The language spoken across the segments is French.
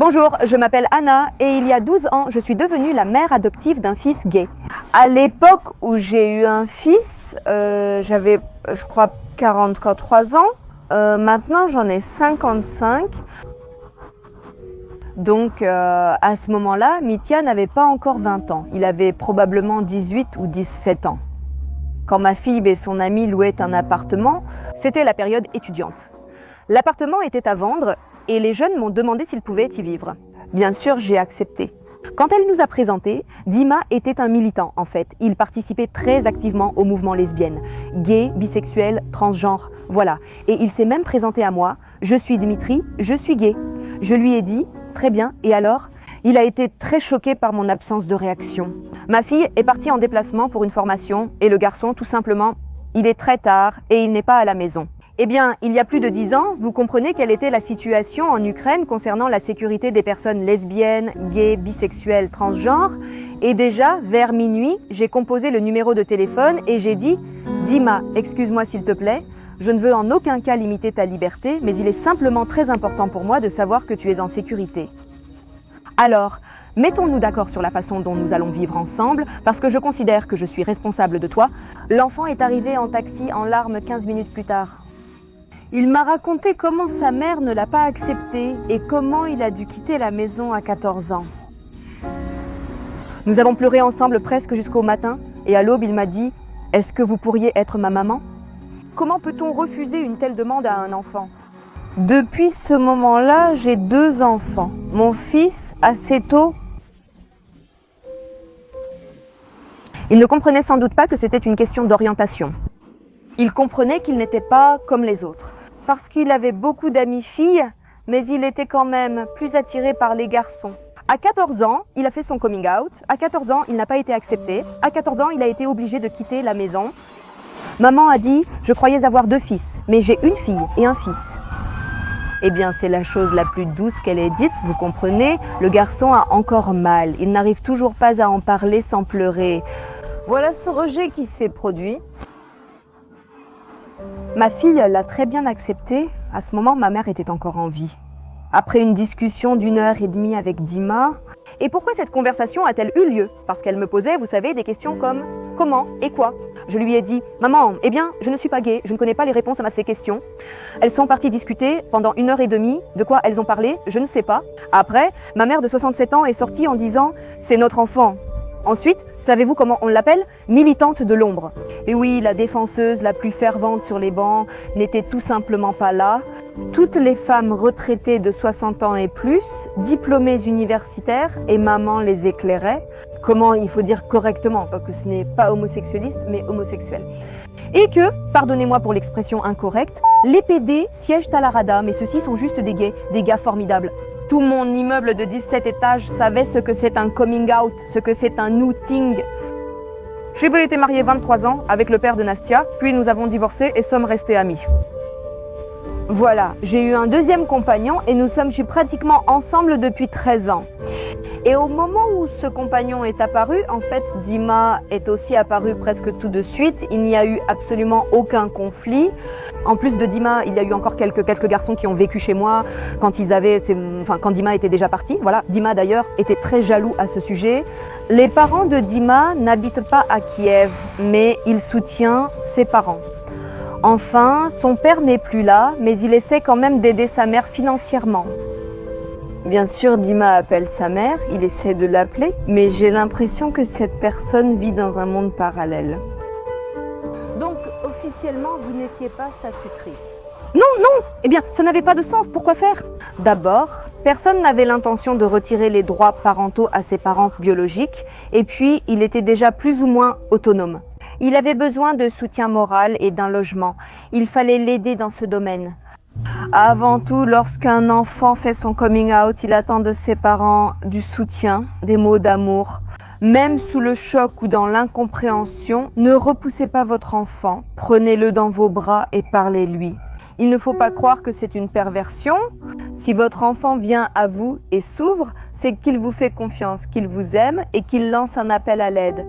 Bonjour, je m'appelle Anna et il y a 12 ans, je suis devenue la mère adoptive d'un fils gay. À l'époque où j'ai eu un fils, j'avais, je crois, 43 ans. Maintenant, j'en ai 55. Donc, à ce moment-là, Mitya n'avait pas encore 20 ans. Il avait probablement 18 ou 17 ans. Quand ma fille et son ami louaient un appartement, c'était la période étudiante. L'appartement était à vendre et les jeunes m'ont demandé s'ils pouvaient y vivre. Bien sûr, j'ai accepté. Quand elle nous a présenté, Dima était un militant en fait. Il participait très activement au mouvement lesbienne, gay, bisexuel, transgenre, voilà. Et il s'est même présenté à moi. Je suis Dimitri, je suis gay. Je lui ai dit, très bien, et alors ? Il a été très choqué par mon absence de réaction. Ma fille est partie en déplacement pour une formation et le garçon, tout simplement, il est très tard et il n'est pas à la maison. Eh bien, il y a plus de 10 ans, vous comprenez quelle était la situation en Ukraine concernant la sécurité des personnes lesbiennes, gays, bisexuelles, transgenres. Et déjà, vers minuit, j'ai composé le numéro de téléphone et j'ai dit « Dima, excuse-moi s'il te plaît, je ne veux en aucun cas limiter ta liberté, mais il est simplement très important pour moi de savoir que tu es en sécurité. Alors, mettons-nous d'accord sur la façon dont nous allons vivre ensemble, parce que je considère que je suis responsable de toi. » L'enfant est arrivé en taxi en larmes 15 minutes plus tard. Il m'a raconté comment sa mère ne l'a pas accepté et comment il a dû quitter la maison à 14 ans. Nous avons pleuré ensemble presque jusqu'au matin et à l'aube il m'a dit « Est-ce que vous pourriez être ma maman ?» Comment peut-on refuser une telle demande à un enfant ? Depuis ce moment-là, j'ai 2 enfants. Mon fils, assez tôt, il ne comprenait sans doute pas que c'était une question d'orientation. Il comprenait qu'il n'était pas comme les autres. Parce qu'il avait beaucoup d'amis filles, mais il était quand même plus attiré par les garçons. À 14 ans, il a fait son coming out. À 14 ans, il n'a pas été accepté. À 14 ans, il a été obligé de quitter la maison. Maman a dit « Je croyais avoir 2 fils, mais j'ai une fille et un fils. » Eh bien, c'est la chose la plus douce qu'elle ait dite, vous comprenez. Le garçon a encore mal. Il n'arrive toujours pas à en parler sans pleurer. Voilà ce rejet qui s'est produit. Ma fille l'a très bien accepté. À ce moment, ma mère était encore en vie. Après une discussion d'1h30 avec Dima. Et pourquoi cette conversation a-t-elle eu lieu ? Parce qu'elle me posait, vous savez, des questions comme « Comment et quoi ?» Je lui ai dit « Maman, eh bien, je ne suis pas gay, je ne connais pas les réponses à ces questions. » Elles sont parties discuter pendant 1h30. De quoi elles ont parlé ? Je ne sais pas. Après, ma mère de 67 ans est sortie en disant « C'est notre enfant. » Ensuite, savez-vous comment on l'appelle ? Militante de l'ombre. Et oui, la défenseuse la plus fervente sur les bancs n'était tout simplement pas là. Toutes les femmes retraitées de 60 ans et plus, diplômées universitaires, et maman les éclairait. Comment il faut dire correctement, parce que ce n'est pas homosexualiste, mais homosexuel. Et que, pardonnez-moi pour l'expression incorrecte, les PD siègent à la Rada, mais ceux-ci sont juste des gays, des gars formidables. Tout mon immeuble de 17 étages savait ce que c'est un coming out, ce que c'est un outing. J'ai été mariée 23 ans avec le père de Nastia, puis nous avons divorcé et sommes restés amis. Voilà, j'ai eu un deuxième compagnon et nous sommes pratiquement ensemble depuis 13 ans. Et au moment où ce compagnon est apparu, en fait, Dima est aussi apparu presque tout de suite. Il n'y a eu absolument aucun conflit. En plus de Dima, il y a eu encore quelques garçons qui ont vécu chez moi quand quand Dima était déjà parti. Voilà, Dima d'ailleurs était très jaloux à ce sujet. Les parents de Dima n'habitent pas à Kiev, mais il soutient ses parents. Enfin, son père n'est plus là, mais il essaie quand même d'aider sa mère financièrement. Bien sûr, Dima appelle sa mère, il essaie de l'appeler, mais j'ai l'impression que cette personne vit dans un monde parallèle. Donc, officiellement, vous n'étiez pas sa tutrice ? Non, eh bien, ça n'avait pas de sens, pourquoi faire ? D'abord, personne n'avait l'intention de retirer les droits parentaux à ses parents biologiques, et puis, il était déjà plus ou moins autonome. Il avait besoin de soutien moral et d'un logement. Il fallait l'aider dans ce domaine. Avant tout, lorsqu'un enfant fait son coming out, il attend de ses parents du soutien, des mots d'amour. Même sous le choc ou dans l'incompréhension, ne repoussez pas votre enfant, prenez-le dans vos bras et parlez-lui. Il ne faut pas croire que c'est une perversion. Si votre enfant vient à vous et s'ouvre, c'est qu'il vous fait confiance, qu'il vous aime et qu'il lance un appel à l'aide.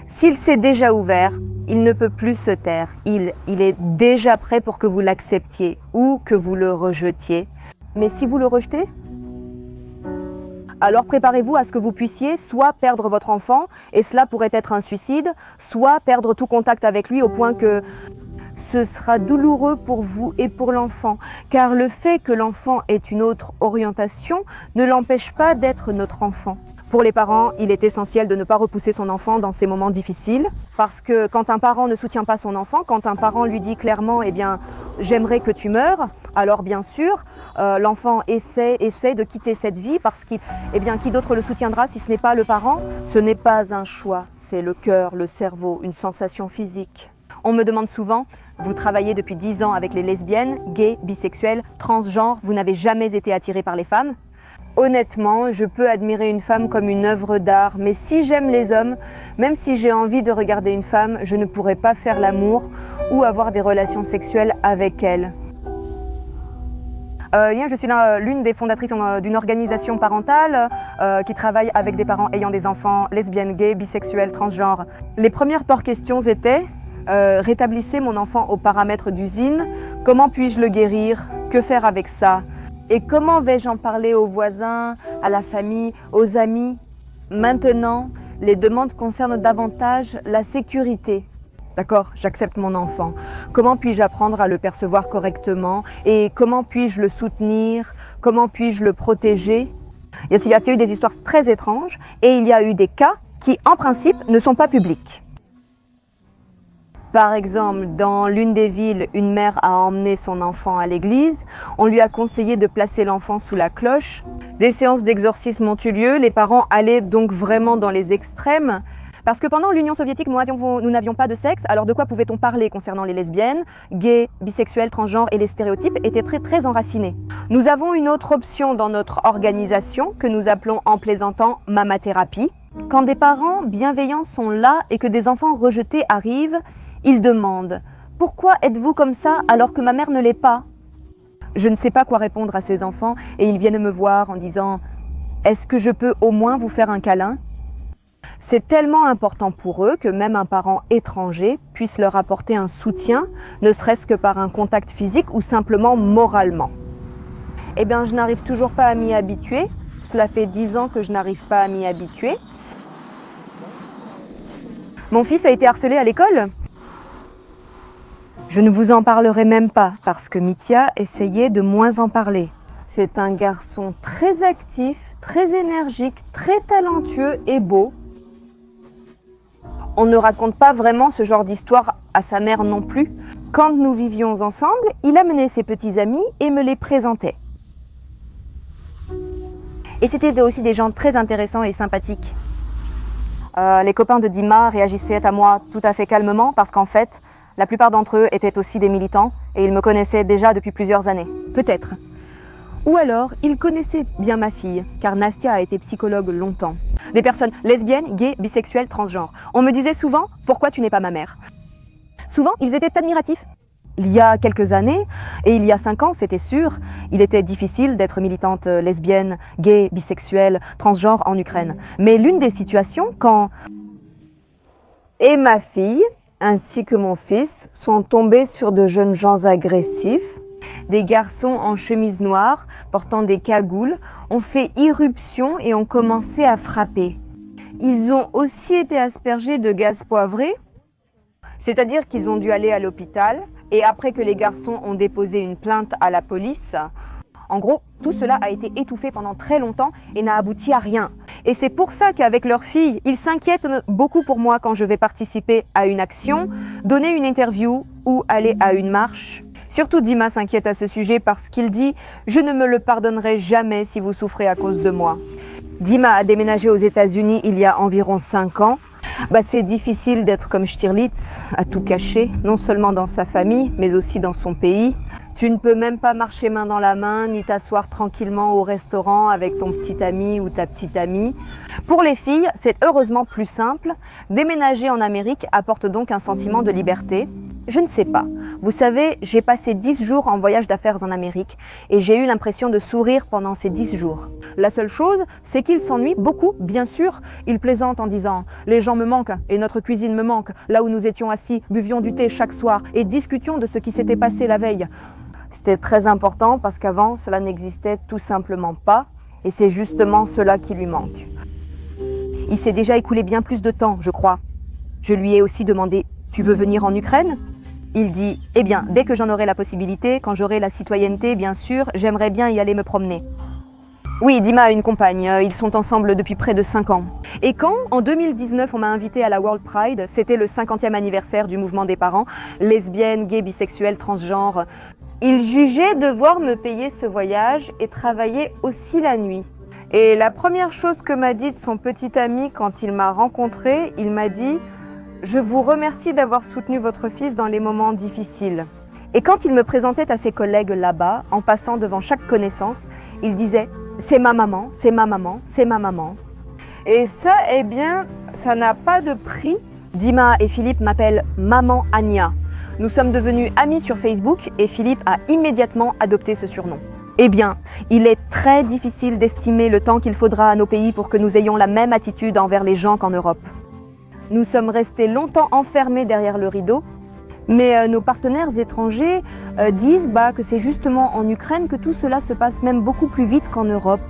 S'il s'est déjà ouvert, il ne peut plus se taire. Il est déjà prêt pour que vous l'acceptiez ou que vous le rejetiez. Mais si vous le rejetez, alors préparez-vous à ce que vous puissiez soit perdre votre enfant, et cela pourrait être un suicide, soit perdre tout contact avec lui au point que ce sera douloureux pour vous et pour l'enfant, car le fait que l'enfant ait une autre orientation ne l'empêche pas d'être notre enfant. Pour les parents, il est essentiel de ne pas repousser son enfant dans ces moments difficiles, parce que quand un parent ne soutient pas son enfant, quand un parent lui dit clairement « eh bien, j'aimerais que tu meures », alors bien sûr, l'enfant essaie de quitter cette vie, parce qu'il, eh bien, qui d'autre le soutiendra si ce n'est pas le parent? Ce n'est pas un choix, c'est le cœur, le cerveau, une sensation physique. On me demande souvent, vous travaillez depuis 10 ans avec les lesbiennes, gays, bisexuels, transgenres, vous n'avez jamais été attiré par les femmes? Honnêtement, je peux admirer une femme comme une œuvre d'art, mais si j'aime les hommes, même si j'ai envie de regarder une femme, je ne pourrais pas faire l'amour ou avoir des relations sexuelles avec elle. Je suis l'une des fondatrices d'une organisation parentale qui travaille avec des parents ayant des enfants lesbiennes, gays, bisexuels, transgenres. Les premières questions étaient rétablissez mon enfant aux paramètres d'usine, comment puis-je le guérir, que faire avec ça? Et comment vais-je en parler aux voisins, à la famille, aux amis? Maintenant, les demandes concernent davantage la sécurité. D'accord, j'accepte mon enfant. Comment puis-je apprendre à le percevoir correctement? Et comment puis-je le soutenir? Comment puis-je le protéger? Il y a eu des histoires très étranges et il y a eu des cas qui, en principe, ne sont pas publics. Par exemple, dans l'une des villes, une mère a emmené son enfant à l'église. On lui a conseillé de placer l'enfant sous la cloche. Des séances d'exorcisme ont eu lieu. Les parents allaient donc vraiment dans les extrêmes. Parce que pendant l'Union soviétique, nous n'avions pas de sexe. Alors de quoi pouvait-on parler concernant les lesbiennes, gays, bisexuels, transgenres et les stéréotypes étaient très très enracinés. Nous avons une autre option dans notre organisation que nous appelons en plaisantant mamathérapie. Quand des parents bienveillants sont là et que des enfants rejetés arrivent, ils demandent « Pourquoi êtes-vous comme ça alors que ma mère ne l'est pas ?» Je ne sais pas quoi répondre à ces enfants et ils viennent me voir en disant « Est-ce que je peux au moins vous faire un câlin ?» C'est tellement important pour eux que même un parent étranger puisse leur apporter un soutien, ne serait-ce que par un contact physique ou simplement moralement. Eh bien, je n'arrive toujours pas à m'y habituer. Cela fait 10 ans que je n'arrive pas à m'y habituer. Mon fils a été harcelé à l'école. Je ne vous en parlerai même pas parce que Mitya essayait de moins en parler. C'est un garçon très actif, très énergique, très talentueux et beau. On ne raconte pas vraiment ce genre d'histoire à sa mère non plus. Quand nous vivions ensemble, il amenait ses petits amis et me les présentait. Et c'était aussi des gens très intéressants et sympathiques. Les copains de Dima réagissaient à moi tout à fait calmement parce qu'en fait, la plupart d'entre eux étaient aussi des militants et ils me connaissaient déjà depuis plusieurs années. Peut-être. Ou alors, ils connaissaient bien ma fille, car Nastia a été psychologue longtemps. Des personnes lesbiennes, gays, bisexuelles, transgenres. On me disait souvent « Pourquoi tu n'es pas ma mère ?» Souvent, ils étaient admiratifs. Il y a quelques années, et il y a 5 ans, c'était sûr, il était difficile d'être militante lesbienne, gay, bisexuelle, transgenre en Ukraine. Mais l'une des situations, quand... Et ma fille, ainsi que mon fils, sont tombés sur de jeunes gens agressifs. Des garçons en chemise noire, portant des cagoules, ont fait irruption et ont commencé à frapper. Ils ont aussi été aspergés de gaz poivré, c'est-à-dire qu'ils ont dû aller à l'hôpital. Et après que les garçons ont déposé une plainte à la police, en gros, tout cela a été étouffé pendant très longtemps et n'a abouti à rien. Et c'est pour ça qu'avec leur fille, ils s'inquiètent beaucoup pour moi quand je vais participer à une action, donner une interview ou aller à une marche. Surtout Dima s'inquiète à ce sujet parce qu'il dit « Je ne me le pardonnerai jamais si vous souffrez à cause de moi ». Dima a déménagé aux États-Unis il y a environ 5 ans. C'est difficile d'être comme Stirlitz, à tout cacher, non seulement dans sa famille, mais aussi dans son pays. Tu ne peux même pas marcher main dans la main, ni t'asseoir tranquillement au restaurant avec ton petit ami ou ta petite amie. Pour les filles, c'est heureusement plus simple. Déménager en Amérique apporte donc un sentiment de liberté. Je ne sais pas. Vous savez, j'ai passé 10 jours en voyage d'affaires en Amérique et j'ai eu l'impression de sourire pendant ces 10 jours. La seule chose, c'est qu'ils s'ennuient beaucoup, bien sûr. Ils plaisantent en disant « Les gens me manquent et notre cuisine me manque. Là où nous étions assis, buvions du thé chaque soir et discutions de ce qui s'était passé la veille. » C'était très important parce qu'avant, cela n'existait tout simplement pas. Et c'est justement cela qui lui manque. Il s'est déjà écoulé bien plus de temps, je crois. Je lui ai aussi demandé « Tu veux venir en Ukraine ?» Il dit « Eh bien, dès que j'en aurai la possibilité, quand j'aurai la citoyenneté, bien sûr, j'aimerais bien y aller me promener. » Oui, Dima a une compagne, ils sont ensemble depuis près de 5 ans. Et quand, en 2019, on m'a invité à la World Pride, c'était le 50e anniversaire du mouvement des parents, lesbiennes, gays, bisexuels, transgenres, il jugeait devoir me payer ce voyage et travailler aussi la nuit. Et la première chose que m'a dite son petit ami quand il m'a rencontrée, il m'a dit « Je vous remercie d'avoir soutenu votre fils dans les moments difficiles ». Et quand il me présentait à ses collègues là-bas, en passant devant chaque connaissance, il disait « C'est ma maman, c'est ma maman, c'est ma maman ». Et ça, eh bien, ça n'a pas de prix. Dima et Philippe m'appellent Maman Ania. Nous sommes devenus amis sur Facebook et Philippe a immédiatement adopté ce surnom. Eh bien, il est très difficile d'estimer le temps qu'il faudra à nos pays pour que nous ayons la même attitude envers les gens qu'en Europe. Nous sommes restés longtemps enfermés derrière le rideau, mais nos partenaires étrangers disent que c'est justement en Ukraine que tout cela se passe même beaucoup plus vite qu'en Europe.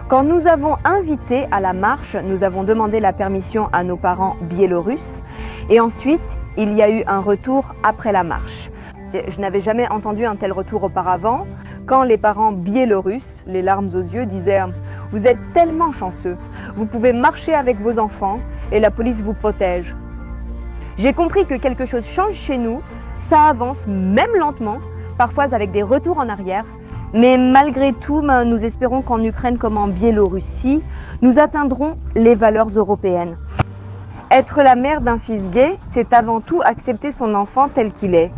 Quand nous avons invité à la marche, nous avons demandé la permission à nos parents biélorusses et ensuite, il y a eu un retour après la marche. Je n'avais jamais entendu un tel retour auparavant, quand les parents biélorusses, les larmes aux yeux, disaient « Vous êtes tellement chanceux, vous pouvez marcher avec vos enfants et la police vous protège ». J'ai compris que quelque chose change chez nous, ça avance même lentement, parfois avec des retours en arrière, mais malgré tout, nous espérons qu'en Ukraine comme en Biélorussie, nous atteindrons les valeurs européennes. Être la mère d'un fils gay, c'est avant tout accepter son enfant tel qu'il est.